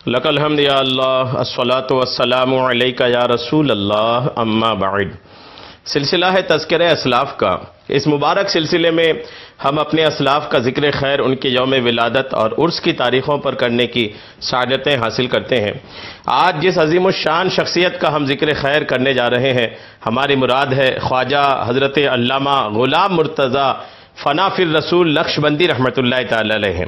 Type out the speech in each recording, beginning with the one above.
لک الحمد یا اللہ الصلاۃ والسلام علیک یا رسول اللہ اما بعد۔ سلسلہ ہے تذکرہ اسلاف کا۔ اس مبارک سلسلے میں ہم اپنے اسلاف کا ذکر خیر، ان کے یوم ولادت اور عرس کی تاریخوں پر کرنے کی سعادتیں حاصل کرتے ہیں۔ آج جس عظیم الشان شخصیت کا ہم ذکر خیر کرنے جا رہے ہیں، ہماری مراد ہے خواجہ حضرت علامہ غلام مرتضیٰ فنا فی الرسول نقشبندی رحمۃ اللہ تعالی علیہ۔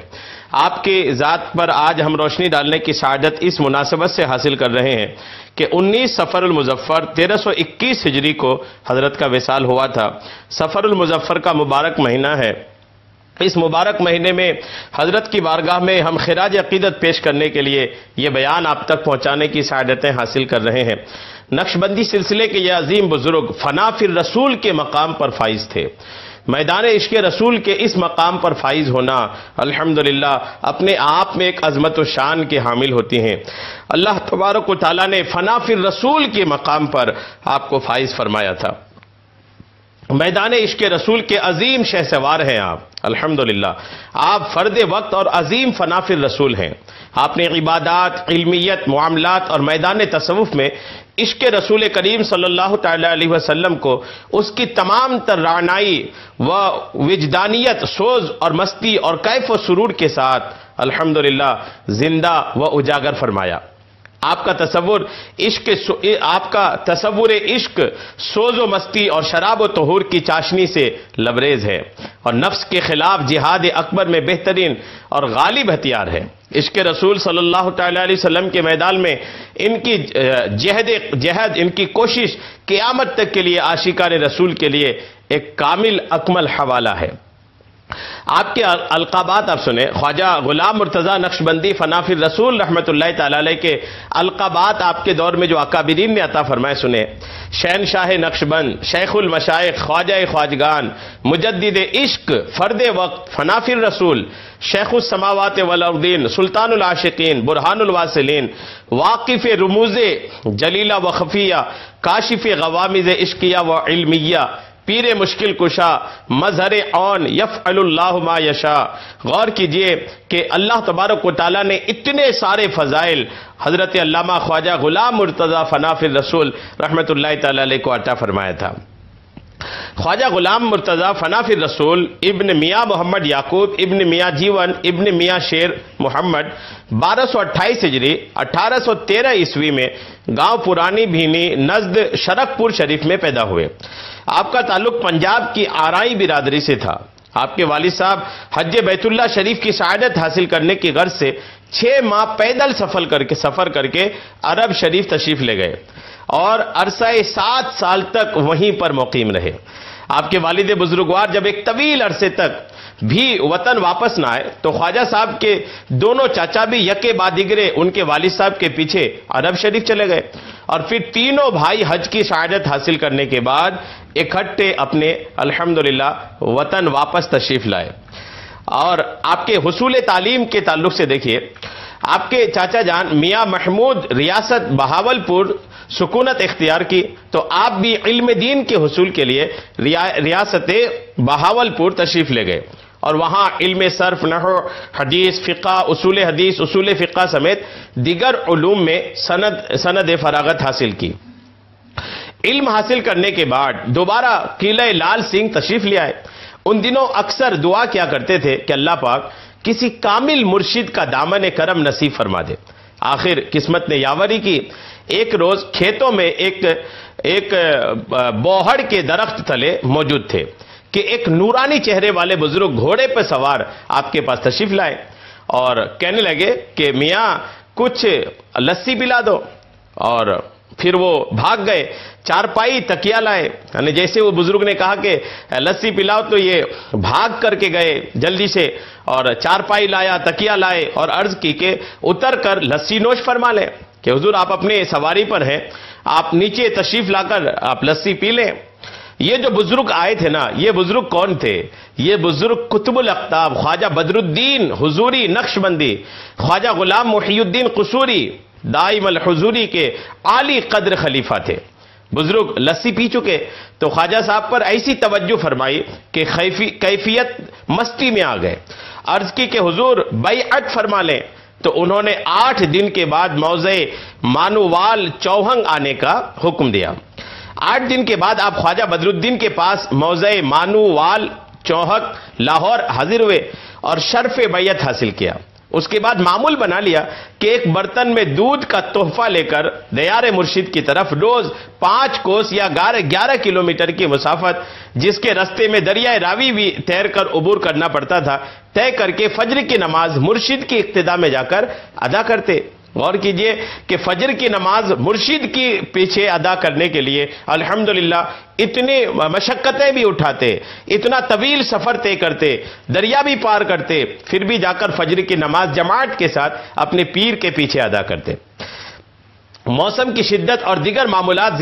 آپ کی ذات پر آج ہم روشنی ڈالنے کی سعادت اس مناسبت سے حاصل کر رہے ہیں کہ 19 صفر المظفر 1321 ہجری کو حضرت کا وصال ہوا تھا۔ صفر المظفر کا مبارک مہینہ ہے۔ اس مبارک مہینے میں حضرت کی بارگاہ میں ہم خراج عقیدت پیش کرنے کے لیے یہ بیان آپ تک پہنچانے کی سعادتیں حاصل کر رہے ہیں۔ نقشبندی سلسلے کے یہ عظیم بزرگ فنا فی الرسول کے مقام پر فائز تھے۔ میدان عشق رسول کے اس مقام پر فائز ہونا الحمدللہ اپنے آپ میں ایک عظمت و شان کے حامل ہوتی ہیں۔ اللہ تبارک و تعالیٰ نے فنا فی الرسول کے مقام پر آپ کو فائز فرمایا تھا۔ میدان عشق رسول کے عظیم شہسوار ہیں آپ، الحمدللہ آپ فرد وقت اور عظیم فنا فی الرسول ہیں۔ آپ نے عبادات، علمیت، معاملات اور میدان تصوف میں عشق رسول کریم صلی اللہ تعالی علیہ وسلم کو اس کی تمام تر رعنائی و وجدانیت، سوز اور مستی اور کیف و سرور کے ساتھ الحمدللہ زندہ و اجاگر فرمایا۔ آپ کا تصور عشق سوز و مستی اور شراب و طہور کی چاشنی سے لبریز ہے اور نفس کے خلاف جہاد اکبر میں بہترین اور غالب ہتھیار ہے۔ عشق رسول صلی اللہ تعالی علیہ وسلم کے میدان میں ان کی جہد، ان کی کوشش قیامت تک کے لیے عاشقان رسول کے لیے ایک کامل اکمل حوالہ ہے۔ آپ کے القابات آپ سنیں۔ خواجہ غلام مرتضیٰ نقشبندی فنا فی الرسول رحمۃ اللہ تعالی علیہ کے القابات آپ کے دور میں جو اکابرین نے عطا فرمائے سنیں۔ شہنشاہ نقشبند، شیخ المشائخ، خواجہ خواجگان، مجدد عشق، فرد وقت، فنا فی الرسول، شیخ السماوات والارضین، سلطان العاشقین، برہان الواصلین، واقف رموز جلیلہ و خفیہ، کاشف غوامض عشقیہ و علمیہ، پیر مشکل کشا، مظہر عون، یفعل اللہ ما یشاء۔ غور کیجئے کہ اللہ تبارک و تعالیٰ نے اتنے سارے فضائل حضرت علامہ خواجہ غلام مرتضیٰ فنا فی الرسول رحمۃ اللہ تعالی علیہ کو عطا فرمایا تھا۔ خواجہ غلام مرتضیٰ فنا فی الرسول ابن میاں محمد یعقوب ابن میاں جیون ابن میاں شیر محمد 1228 ہجری 1813 عیسوی میں گاؤں پرانی بھینی نزد شرک پور شریف میں پیدا ہوئے۔ آپ کا تعلق پنجاب کی آرائی برادری سے تھا۔ آپ کے والد صاحب حج بیت اللہ شریف کی سعادت حاصل کرنے کی غرض سے 6 ماہ پیدل سفر کر کے عرب شریف تشریف لے گئے اور عرصہ 7 سال تک وہیں پر مقیم رہے۔ آپ کے والد بزرگوار جب ایک طویل عرصے تک بھی وطن واپس نہ آئے تو خواجہ صاحب کے دونوں چاچا بھی یکے بعد دیگرے ان کے والد صاحب کے پیچھے عرب شریف چلے گئے اور پھر تینوں بھائی حج کی سعادت حاصل کرنے کے بعد اکٹھے اپنے الحمدللہ وطن واپس تشریف لائے۔ اور آپ کے حصول تعلیم کے تعلق سے دیکھیے، آپ کے چاچا جان میاں محمود ریاست بہاولپور سکونت اختیار کی تو آپ بھی علم دین کے حصول کے لیے ریاست بہاولپور تشریف لے گئے اور وہاں علم صرف، نحو، حدیث، فقہ، اصول فقہ سمیت دیگر علوم میں سند فراغت حاصل کی۔ علم حاصل کرنے کے بعد دوبارہ قلعہ لال سنگھ تشریف لے آئے۔ ان دنوں اکثر دعا کیا کرتے تھے کہ اللہ پاک کسی کامل مرشد کا دامن کرم نصیب فرما دے۔ آخر قسمت نے یاوری کی۔ ایک روز کھیتوں میں ایک بوہڑ کے درخت تلے موجود تھے کہ ایک نورانی چہرے والے بزرگ گھوڑے پر سوار آپ کے پاس تشریف لائے اور کہنے لگے کہ میاں کچھ لسی پلا دو، اور پھر وہ بھاگ گئے۔ چارپائی تکیا لائے، یعنی جیسے وہ بزرگ نے کہا کہ لسی پلاؤ تو یہ بھاگ کر کے گئے جلدی سے اور چارپائی لایا، تکیا لائے اور عرض کی کہ اتر کر لسی نوش فرما لیں کہ حضور آپ اپنے سواری پر ہیں، آپ نیچے تشریف لا کر آپ لسی پی لیں۔ یہ جو بزرگ آئے تھے نا، یہ بزرگ کون تھے؟ یہ بزرگ قطب الاقطاب خواجہ بدر الدین حضوری نقشبندی، خواجہ غلام محی الدین قصوری دائم الحضوری کے عالی قدر خلیفہ تھے۔ بزرگ لسی پی چکے تو خواجہ صاحب پر ایسی توجہ فرمائی کہ کیفیت مستی میں آ گئے۔ عرض کی کہ حضور بیعت فرما لیں۔ تو انہوں نے 8 دن کے بعد موضع مانووال چوہنگ آنے کا حکم دیا۔ 8 دن کے بعد آپ خواجہ بدر الدین کے پاس موضع مانووال چوہنگ لاہور حاضر ہوئے اور شرف بیعت حاصل کیا۔ اس کے بعد معمول بنا لیا کہ ایک برتن میں دودھ کا تحفہ لے کر دیار مرشد کی طرف روز 5 کوس یا 11 کلومیٹر کی مسافت، جس کے رستے میں دریائے راوی بھی تیر کر عبور کرنا پڑتا تھا، طے کر کے فجر کی نماز مرشد کی اقتداء میں جا کر ادا کرتے۔ غور کیجئے کہ فجر کی نماز مرشد کی پیچھے ادا کرنے کے لیے الحمدللہ اتنی مشقتیں بھی اٹھاتے، اتنا طویل سفر طے کرتے، دریا بھی پار کرتے، پھر بھی جا کر فجر کی نماز جماعت کے ساتھ اپنے پیر کے پیچھے ادا کرتے۔ موسم کی شدت اور دیگر معمولات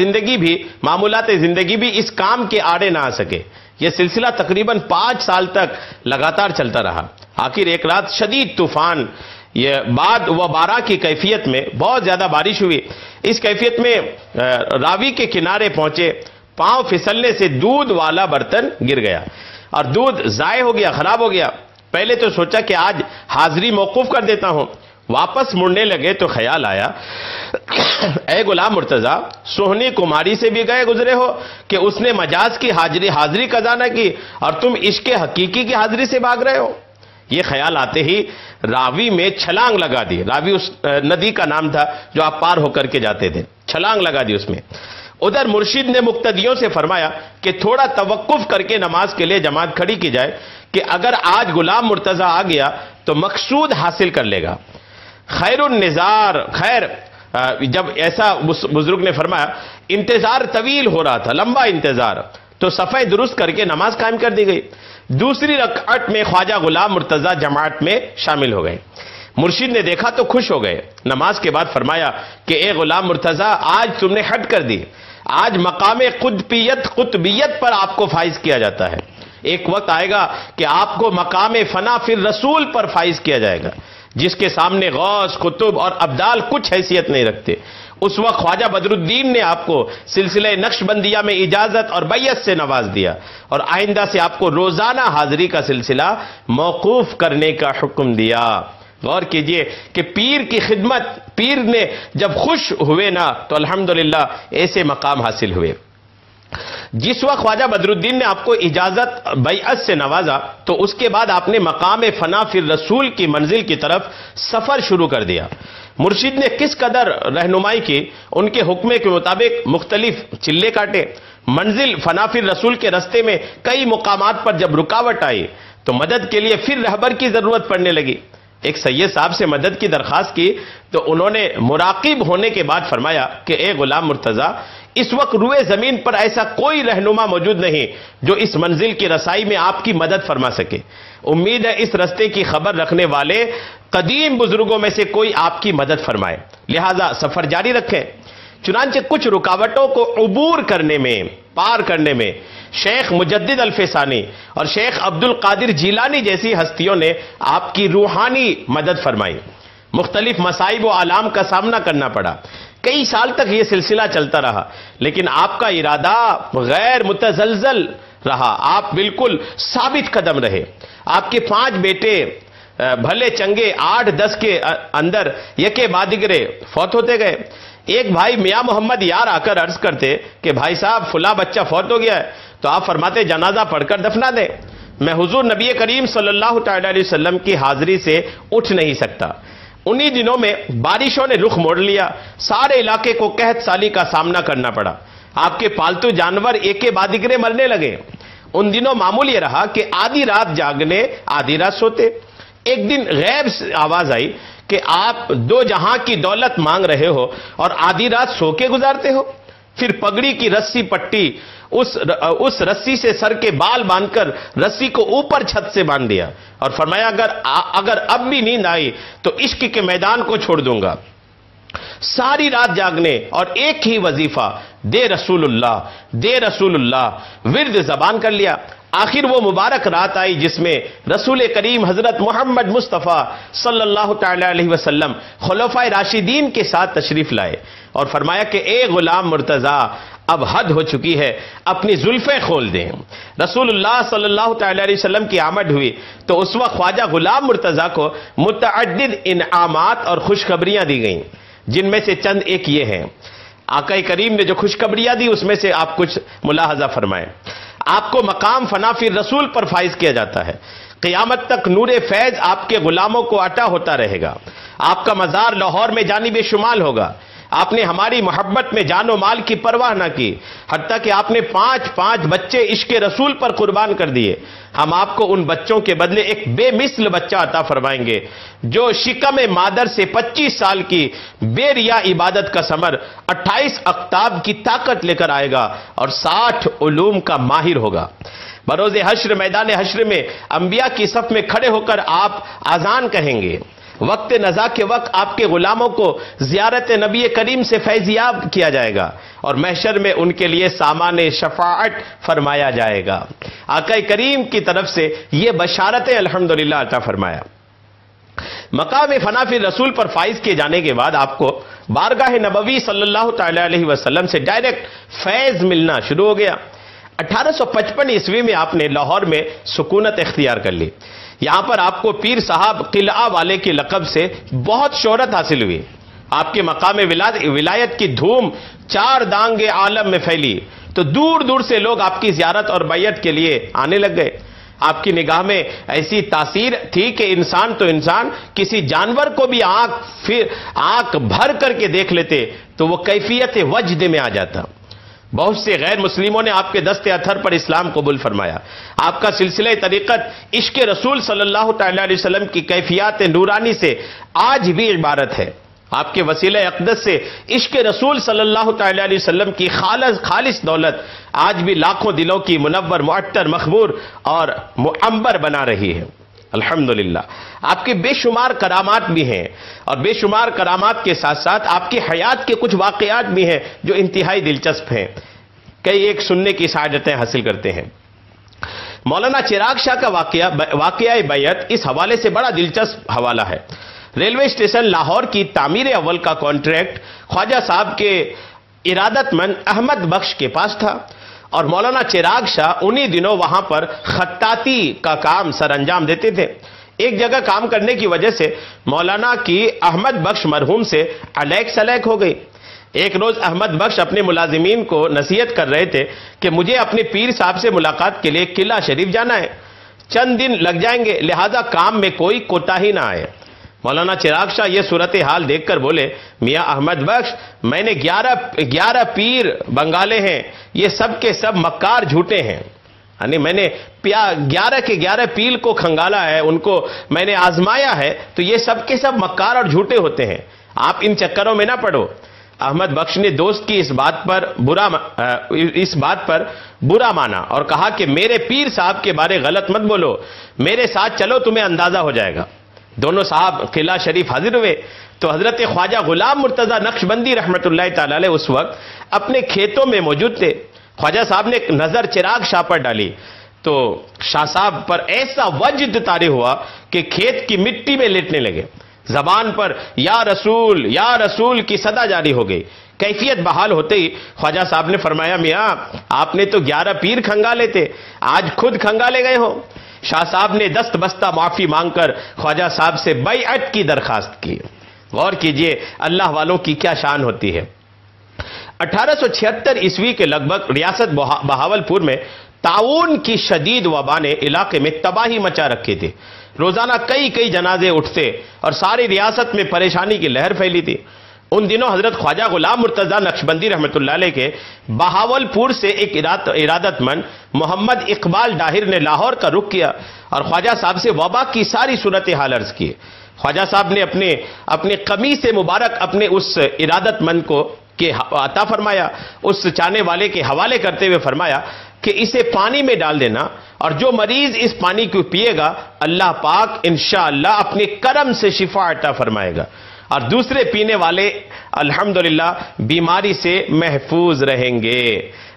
زندگی بھی اس کام کے آڑے نہ آ سکے۔ یہ سلسلہ تقریباً 5 سال تک لگاتار چلتا رہا۔ آخر ایک رات شدید طوفان یہ بعد و بارہ کی کیفیت میں بہت زیادہ بارش ہوئی۔ اس کیفیت میں راوی کے کنارے پہنچے، پاؤں پھسلنے سے دودھ والا برتن گر گیا اور دودھ ضائع ہو گیا، خراب ہو گیا۔ پہلے تو سوچا کہ آج حاضری موقوف کر دیتا ہوں۔ واپس مڑنے لگے تو خیال آیا، اے غلام مرتضیٰ، سوہنی کماری سے بھی گئے گزرے ہو کہ اس نے مجاز کی حاضری قضا نہ کی اور تم عشق حقیقی کی حاضری سے بھاگ رہے ہو۔ یہ خیال آتے ہی راوی میں چھلانگ لگا دی۔ راوی اس ندی کا نام تھا جو آپ پار ہو کر کے جاتے تھے، چھلانگ لگا دی اس میں۔ ادھر مرشد نے مقتدیوں سے فرمایا کہ تھوڑا توقف کر کے نماز کے لیے جماعت کھڑی کی جائے کہ اگر آج غلام مرتضیٰ آ گیا تو مقصود حاصل کر لے گا۔ خیر جب ایسا بزرگ نے فرمایا، انتظار طویل ہو رہا تھا، لمبا انتظار، تو صفحہ درست کر کے نماز قائم کر دی گئی۔ دوسری رکعت میں خواجہ غلام مرتضیٰ جماعت میں شامل ہو گئے۔ مرشد نے دیکھا تو خوش ہو گئے۔ نماز کے بعد فرمایا کہ اے غلام مرتضیٰ، آج تم نے حد کر دی، آج مقام قطبیت پر آپ کو فائز کیا جاتا ہے۔ ایک وقت آئے گا کہ آپ کو مقام فنا فی الرسول پر فائز کیا جائے گا، جس کے سامنے غوث، قطب اور ابدال کچھ حیثیت نہیں رکھتے۔ اس وقت خواجہ بدر الدین نے آپ کو سلسلہ نقش بندیہ میں اجازت اور بیعت سے نواز دیا اور آئندہ سے آپ کو روزانہ حاضری کا سلسلہ موقوف کرنے کا حکم دیا۔ غور کیجئے کہ پیر کی خدمت، پیر نے جب خوش ہوئے نا تو الحمدللہ ایسے مقام حاصل ہوئے۔ جس وقت خواجہ بدر الدین نے آپ کو اجازت بیعت سے نوازا تو اس کے بعد آپ نے مقام فنا فی الرسول کی منزل کی طرف سفر شروع کر دیا۔ مرشد نے کس قدر رہنمائی کی، ان کے حکم کے مطابق مختلف چلے کاٹے۔ منزل فنا فی الرسول کے رستے میں کئی مقامات پر جب رکاوٹ آئی تو مدد کے لیے پھر رہبر کی ضرورت پڑنے لگی۔ ایک سید صاحب سے مدد کی درخواست کی تو انہوں نے مراقب ہونے کے بعد فرمایا کہ اے غلام مرتضیٰ، اس وقت روئے زمین پر ایسا کوئی رہنما موجود نہیں جو اس منزل کی رسائی میں آپ کی مدد فرما سکے۔ امید ہے اس رستے کی خبر رکھنے والے قدیم بزرگوں میں سے کوئی آپ کی مدد فرمائے، لہذا سفر جاری رکھیں۔ چنانچہ کچھ رکاوٹوں کو عبور کرنے میں، پار کرنے میں شیخ مجدد الفسانی اور شیخ عبد القادر جیلانی جیسی ہستیوں نے آپ کی روحانی مدد فرمائی۔ مختلف مصائب و آلام کا سامنا کرنا پڑا۔ کئی سال تک یہ سلسلہ چلتا رہا، لیکن آپ کا ارادہ غیر متزلزل رہا، آپ بالکل ثابت قدم رہے۔ آپ کے 5 بیٹے بھلے چنگے 8-10 کے اندر یکے بعد دیگرے فوت ہوتے گئے۔ ایک بھائی میاں محمد یار آ کر عرض کرتے کہ بھائی صاحب فلاں بچہ فوت ہو گیا ہے، تو آپ فرماتے جنازہ پڑھ کر دفنا دیں۔ میں حضور نبی کریم صلی اللہ تعالی علیہ وسلم کی حاضری سے اٹھ نہیں سکتا۔ انہی دنوں میں بارشوں نے رخ موڑ لیا، سارے علاقے کو قحط سالی کا سامنا کرنا پڑا۔ آپ کے پالتو جانور ایک کے بعد دیگرے مرنے لگے۔ ان دنوں معمول یہ رہا کہ آدھی رات جاگنے، آدھی رات سوتے۔ ایک دن غیب سے آواز آئی کہ آپ 2 جہاں کی دولت مانگ رہے ہو اور آدھی رات سو کے گزارتے ہو۔ پھر پگڑی کی رسی پٹی، اس رسی سے سر کے بال باندھ کر رسی کو اوپر چھت سے باندھ دیا اور فرمایا اگر اب بھی نیند آئی تو عشق کے میدان کو چھوڑ دوں گا۔ ساری رات جاگنے اور ایک ہی وظیفہ دے رسول اللہ، دے رسول اللہ ورد زبان کر لیا۔ آخر وہ مبارک رات آئی جس میں رسول کریم حضرت محمد مصطفیٰ صلی اللہ تعالی علیہ وسلم خلفائے راشدین کے ساتھ تشریف لائے اور فرمایا کہ اے غلام مرتضیٰ، اب حد ہو چکی ہے، اپنی زلفیں کھول دیں۔ رسول اللہ صلی اللہ تعالی علیہ وسلم کی آمد ہوئی تو اس وقت خواجہ غلام مرتضیٰ کو متعدد انعامات اور خوشخبریاں دی گئیں، جن میں سے چند ایک یہ ہیں۔ آقا کریم نے جو خوشخبریاں دی اس میں سے آپ کچھ ملاحظہ فرمائیں۔ آپ کو مقام فنا فی رسول پر فائز کیا جاتا ہے، قیامت تک نور فیض آپ کے غلاموں کو عطا ہوتا رہے گا۔ آپ کا مزار لاہور میں جانب شمال ہوگا۔ آپ نے ہماری محبت میں جان و مال کی پرواہ نہ کی، حتیٰ کہ آپ نے 5 بچے عشق رسول پر قربان کر دیے۔ ہم آپ کو ان بچوں کے بدلے ایک بے مثل بچہ عطا فرمائیں گے جو شکم مادر سے 25 سال کی بے ریا عبادت کا ثمر 28 اقطاب کی طاقت لے کر آئے گا اور 60 علوم کا ماہر ہوگا۔ بروز حشر میدان حشر میں انبیاء کی صف میں کھڑے ہو کر آپ اذان کہیں گے۔ وقت نزا کے وقت آپ کے غلاموں کو زیارت نبی کریم سے فیضیاب کیا جائے گا اور محشر میں ان کے لیے سامان شفاعت فرمایا جائے گا۔ آقا کریم کی طرف سے یہ بشارتیں الحمدللہ عطا فرمایا۔ مقام فنا فی رسول پر فائز کیے جانے کے بعد آپ کو بارگاہ نبوی صلی اللہ تعالی علیہ وسلم سے ڈائریکٹ فیض ملنا شروع ہو گیا۔ 1855 عیسوی میں آپ نے لاہور میں سکونت اختیار کر لی۔ یہاں پر آپ کو پیر صاحب قلعہ والے کے لقب سے بہت شہرت حاصل ہوئی۔ آپ کے مقام ولایت کی دھوم 4 دانگ عالم میں پھیلی تو دور دور سے لوگ آپ کی زیارت اور بیعت کے لیے آنے لگ گئے۔ آپ کی نگاہ میں ایسی تاثیر تھی کہ انسان تو انسان کسی جانور کو بھی آنکھ بھر کر کے دیکھ لیتے تو وہ کیفیت وجد میں آ جاتا۔ بہت سے غیر مسلموں نے آپ کے دست اثر پر اسلام قبول فرمایا۔ آپ کا سلسلہ طریقت عشق رسول صلی اللہ تعالی علیہ وسلم کی کیفیات نورانی سے آج بھی عبارت ہے۔ آپ کے وسیلہ اقدس سے عشق رسول صلی اللہ تعالی علیہ وسلم کی خالص دولت آج بھی لاکھوں دلوں کی منور، معطر، مخبور اور معمر بنا رہی ہے۔ الحمدللہ آپ کے بے شمار کرامات بھی ہیں اور بے شمار کرامات کے ساتھ ساتھ آپ کی حیات کے کچھ واقعات بھی ہیں جو انتہائی دلچسپ ہیں۔ کئی ایک سننے کی سعادتیں حاصل کرتے ہیں۔ مولانا چراغ شاہ کا واقعہ بیعت اس حوالے سے بڑا دلچسپ حوالہ ہے۔ ریلوے اسٹیشن لاہور کی تعمیر اول کا کانٹریکٹ خواجہ صاحب کے ارادت مند احمد بخش کے پاس تھا اور مولانا چراغ شاہ انہی دنوں وہاں پر خطاطی کا کام سر انجام دیتے تھے۔ ایک جگہ کام کرنے کی وجہ سے مولانا کی احمد بخش مرحوم سے علیق سلیق ہو گئی۔ ایک روز احمد بخش اپنے ملازمین کو نصیحت کر رہے تھے کہ مجھے اپنے پیر صاحب سے ملاقات کے لیے قلعہ شریف جانا ہے، چند دن لگ جائیں گے، لہذا کام میں کوئی کوتاہی نہ آئے۔ مولانا چراغ شاہ یہ صورتحال دیکھ کر بولے، میاں احمد بخش، میں نے 11 پیر بنگالے ہیں، یہ سب کے سب مکار جھوٹے ہیں۔ یعنی میں نے 11 کے 11 پیل کو کھنگالا ہے، ان کو میں نے آزمایا ہے، تو یہ سب کے سب مکار اور جھوٹے ہوتے ہیں، آپ ان چکروں میں نہ پڑو۔ احمد بخش نے دوست کی اس بات پر برا مانا اور کہا کہ میرے پیر صاحب کے بارے غلط مت بولو، میرے ساتھ چلو، تمہیں اندازہ ہو جائے گا۔ دونوں صاحب قلعہ شریف حاضر ہوئے تو حضرت خواجہ غلام مرتضیٰ نقشبندی رحمت اللہ تعالی علیہ اس وقت اپنے کھیتوں میں موجود تھے۔ خواجہ صاحب نے ایک نظر چراغ شاہ پر ڈالی تو شاہ صاحب پر ایسا وجد طاری ہوا کہ کھیت کی مٹی میں لیٹنے لگے۔ زبان پر یا رسول کی صدا جاری ہو گئی۔ کیفیت بحال ہوتے ہی خواجہ صاحب نے فرمایا، میاں آپ نے تو 11 پیر کھنگالے تھے، آج خود کھنگالے گئے ہو۔ شاہ صاحب نے دست بستہ معافی مانگ کر خواجہ صاحب سے بیعت کی درخواست کی۔ غور کیجئے اللہ والوں کی کیا شان ہوتی ہے۔ 1876 عیسوی کے لگ بھگ ریاست بہاولپور میں طاعون کی شدید وبا نے علاقے میں تباہی مچا رکھی تھی۔ روزانہ کئی جنازے اٹھتے اور ساری ریاست میں پریشانی کی لہر پھیلی تھی۔ ان دنوں حضرت خواجہ غلام مرتضیٰ نقشبندی رحمت اللہ علیہ کے بہاولپور سے ایک ارادت مند محمد اقبال ڈاہر نے لاہور کا رخ کیا اور خواجہ صاحب سے وبا کی ساری صورتحال عرض کی۔ خواجہ صاحب نے اپنے قمیص مبارک اپنے اس ارادت مند کو عطا فرمایا، اس چاہنے والے کے حوالے کرتے ہوئے فرمایا کہ اسے پانی میں ڈال دینا اور جو مریض اس پانی کو پیے گا اللہ پاک انشاءاللہ اپنے کرم سے شفا عطا فرمائے گا اور دوسرے پینے والے الحمدللہ بیماری سے محفوظ رہیں گے۔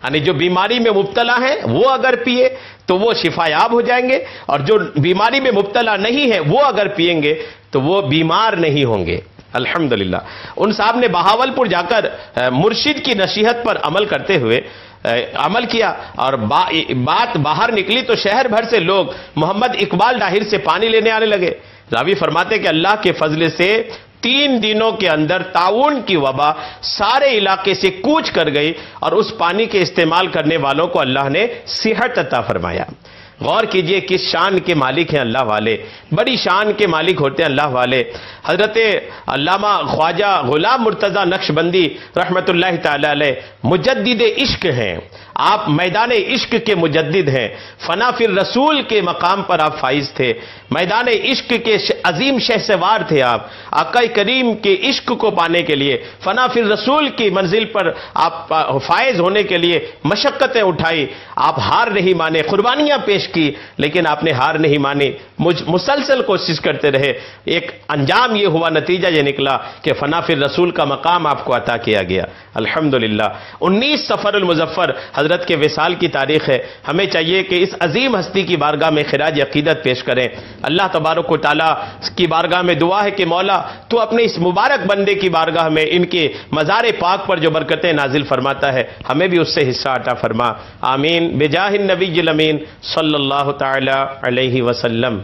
یعنی جو بیماری میں مبتلا ہیں وہ اگر پیے تو وہ شفا یاب ہو جائیں گے اور جو بیماری میں مبتلا نہیں ہے وہ اگر پئیں گے تو وہ بیمار نہیں ہوں گے۔ الحمدللہ ان صاحب نے بہاولپور جا کر مرشد کی نصیحت پر عمل کرتے ہوئے عمل کیا اور بات باہر نکلی تو شہر بھر سے لوگ محمد اقبال ڈاہر سے پانی لینے آنے لگے. راوی فرماتے کہ اللہ کے فضل سے 3 دنوں کے اندر طاعون کی وبا سارے علاقے سے کوچ کر گئی اور اس پانی کے استعمال کرنے والوں کو اللہ نے صحت عطا فرمایا. غور کیجئے کس شان کے مالک ہیں اللہ والے، بڑی شان کے مالک ہوتے ہیں اللہ والے. حضرت علامہ خواجہ غلام مرتضی نقشبندی رحمت اللہ تعالی علیہ مجدد عشق ہیں. آپ میدان عشق کے مجدد ہیں. فنا فی الرسول کے مقام پر آپ فائز تھے. میدان عشق کے عظیم شہسوار تھے آپ. آقا کریم کے عشق کو پانے کے لیے فنا فی الرسول کی منزل پر آپ فائز ہونے کے لیے مشقتیں اٹھائی. آپ ہار نہیں مانے، قربانیاں پیش کی، لیکن آپ نے ہار نہیں مانی، مسلسل کوشش کرتے رہے. ایک انجام یہ ہوا، نتیجہ یہ نکلا کہ فنا فی الرسول کا مقام آپ کو عطا کیا گیا. الحمدللہ 19 صفر المظفر حضرت کے وصال کی تاریخ ہے. ہمیں چاہیے کہ اس عظیم ہستی کی بارگاہ میں خراج عقیدت پیش کریں. اللہ تبارک و تعالیٰ کی بارگاہ میں دعا ہے کہ مولا تو اپنے اس مبارک بندے کی بارگاہ میں ان کے مزار پاک پر جو برکتیں نازل فرماتا ہے ہمیں بھی اس سے حصہ عطا فرما. آمین بجاہ النبی الامین صلی اللہ تعالی علیہ وسلم.